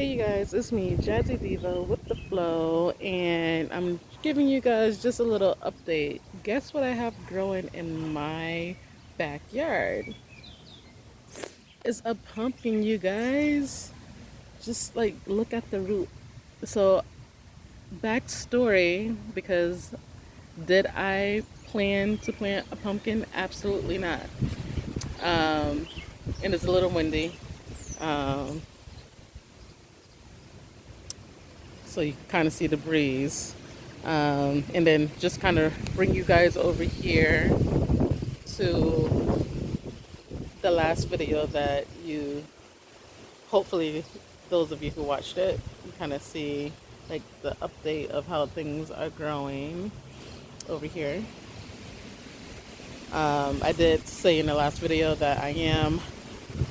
Hey you guys, it's me, Jazzy Diva with the flow, and I'm giving you guys just a little update. Guess what I have growing in my backyard? It's a pumpkin, you guys. Just like look at the root. So, backstory, because did I plan to plant a pumpkin? Absolutely not. Um, and it's a little windy. Um, so you kind of see the breeze. And then just kind of bring you guys over here to the last video that you, hopefully, those of you who watched it, you kind of see like the update of how things are growing over here. I did say in the last video that I am,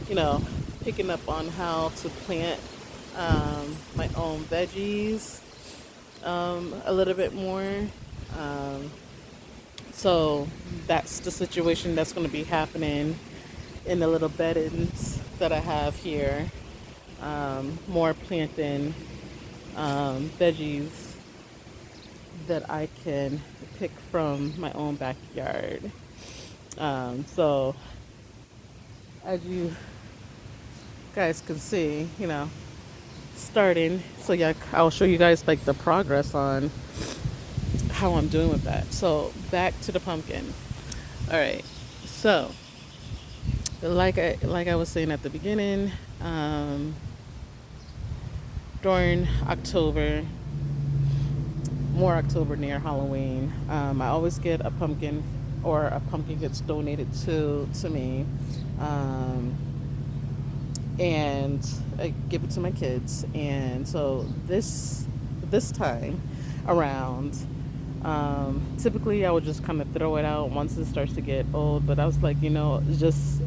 you know, picking up on how to plant my own veggies a little bit more. Um, So that's the situation that's going to be happening in the little beddings that I have here. More planting veggies that I can pick from my own backyard. So as you guys can see, starting. So yeah, I'll show you guys like the progress on how I'm doing with that. So back to the pumpkin. All right. So like I was saying at the beginning, um, during October, more October near Halloween, I always get a pumpkin, or a pumpkin gets donated to me, um, and I give it to my kids. And so this time around, typically I would just kind of throw it out once it starts to get old. But I was like, just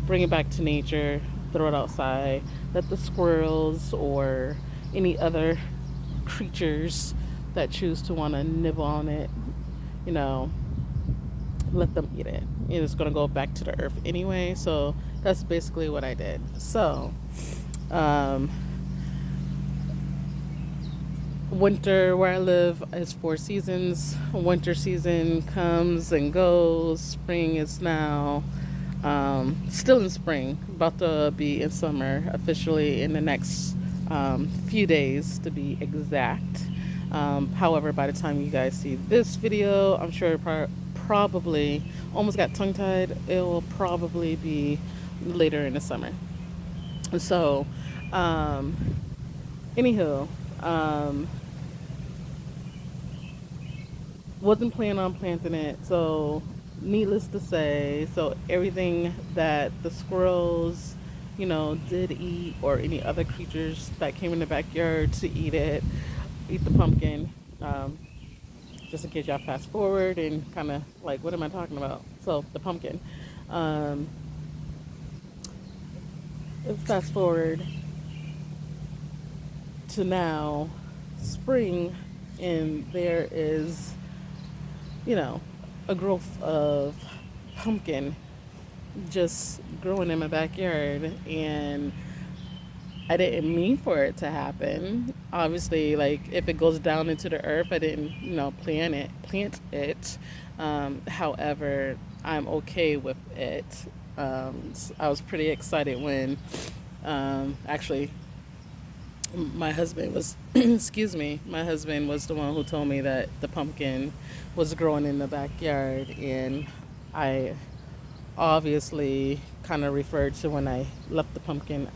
bring it back to nature, throw it outside, let the squirrels or any other creatures that choose to want to nibble on it, you know, let them eat it. It's going to go back to the earth anyway. So that's basically what I did. So, um, winter where I live is 4 seasons. Winter season comes and goes. Spring is now still in spring, about to be in summer officially in the next few days to be exact. However, by the time you guys see this video, I'm sure probably almost got tongue tied. It will probably be later in the summer. So, um, anywho, um, wasn't planning on planting it. So, needless to say, so everything that the squirrels, did eat, or any other creatures that came in the backyard to eat it, eat the pumpkin. Um, just in case y'all fast forward and kind of like, what am I talking about? So, the pumpkin. Um, fast forward to now, spring, and there is, you know, a growth of pumpkin just growing in my backyard. And I didn't mean for it to happen. Obviously, like if it goes down into the earth, I didn't, plant it. However, I'm okay with it. I was pretty excited when, actually, my husband was, excuse me, my husband was the one who told me that the pumpkin was growing in the backyard, and I obviously kind of referred to when I left the pumpkin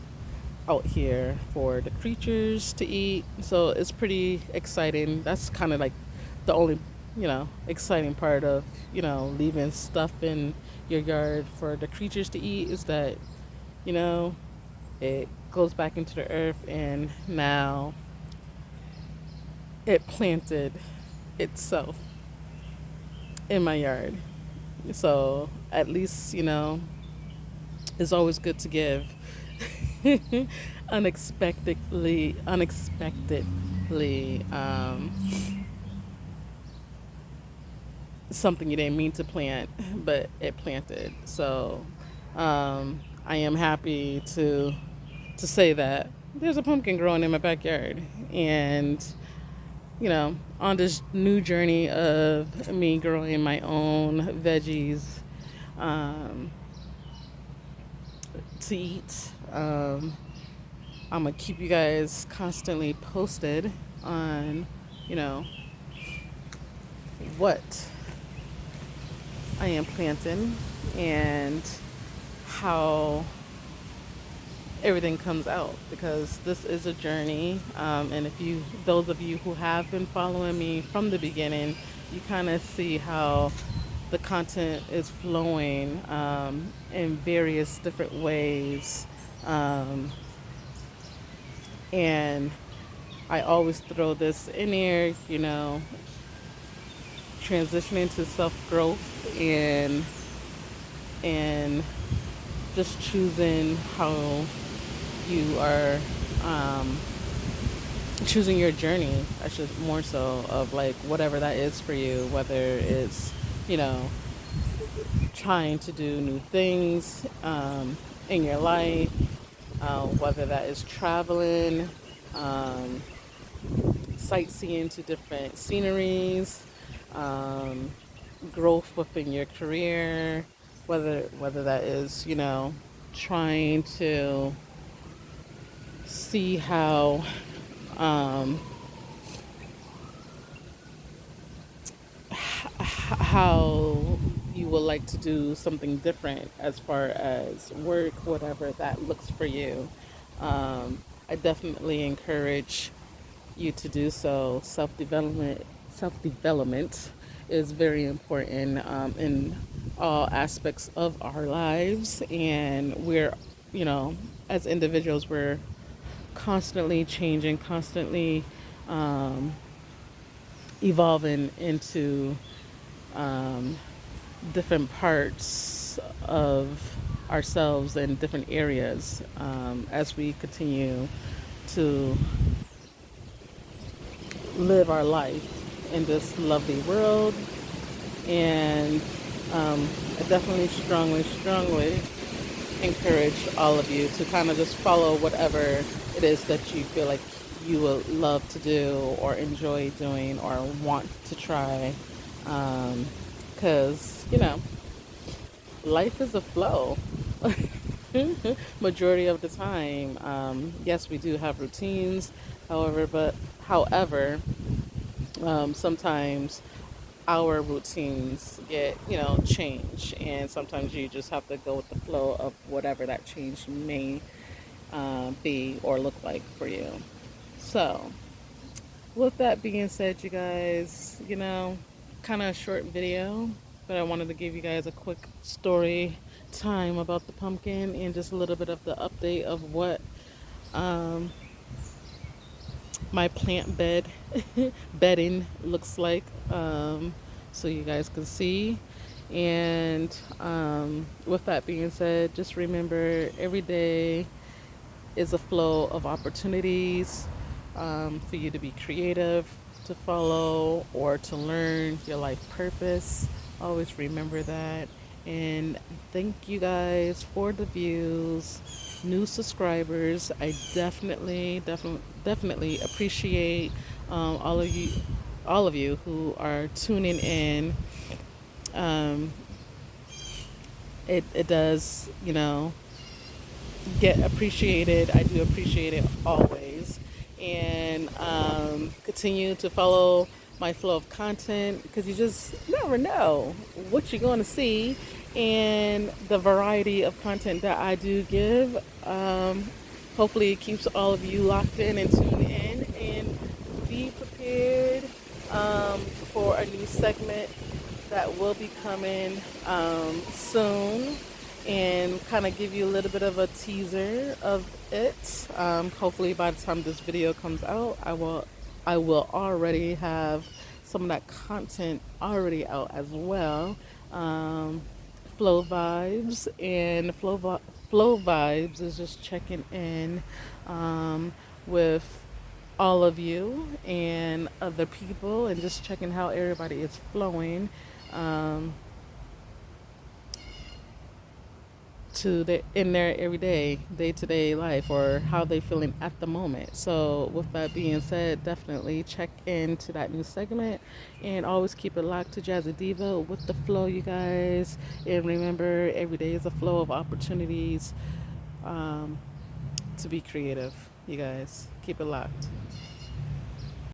out here for the creatures to eat. So it's pretty exciting. That's kind of like the only, exciting part of, leaving stuff in your yard for the creatures to eat is that, you know, it goes back into the earth, and now it planted itself in my yard. So at least, it's always good to give. Unexpectedly, something you didn't mean to plant, but it planted. So I am happy to say that. there's a pumpkin growing in my backyard. And, on this new journey of me growing my own veggies um, to eat, I'm going to keep you guys constantly posted on, you know, what I am planting and how everything comes out, because this is a journey. And if you, those of you who have been following me from the beginning, you kind of see how the content is flowing in various different ways. Um, and I always throw this in there, transitioning to self growth and just choosing how you are um, choosing your journey. I should more so of like whatever that is for you, whether it's you know trying to do new things in your life, whether that is traveling, um, sightseeing to different sceneries, um, growth within your career, whether that is trying to see um, how you would like to do something different as far as work, whatever that looks for you. I definitely encourage you to do so. Self development is very important in all aspects of our lives, and we're, you know, as individuals, we're constantly changing, constantly um, evolving into um, different parts of ourselves in different areas as we continue to live our life in this lovely world. And I definitely strongly encourage all of you to kind of just follow whatever it is that you feel like you would love to do or enjoy doing or want to try. Because, life is a flow. Majority of the time, yes, we do have routines, however, sometimes our routines get change, and sometimes you just have to go with the flow of whatever that change may be or look like for you. So with that being said, you guys, kind of a short video, but I wanted to give you guys a quick story time about the pumpkin and just a little bit of the update of what um, my plant bedding looks like, so you guys can see. And with that being said, just remember every day is a flow of opportunities for you to be creative, to follow, or to learn your life purpose. Always remember that. And thank you guys for the views, new subscribers. I definitely appreciate all of you who are tuning in. Um, it does, get appreciated. I do appreciate it always. And continue to follow my flow of content, because you just never know what you're going to see and the variety of content that I do give. Hopefully, it keeps all of you locked in and tuned in, and be prepared for a new segment that will be coming soon, and kind of give you a little bit of a teaser of it. Hopefully, by the time this video comes out, I will already have some of that content already out as well. Um, Flow Vibes is just checking in with all of you and other people, and just checking how everybody is flowing. Um, to in their everyday day-to-day life, or how they feeling at the moment. So with that being said, definitely check into that new segment, and always keep it locked to Jazzy Diva with the flow, you guys. And remember, every day is a flow of opportunities, um, to be creative. You guys keep it locked.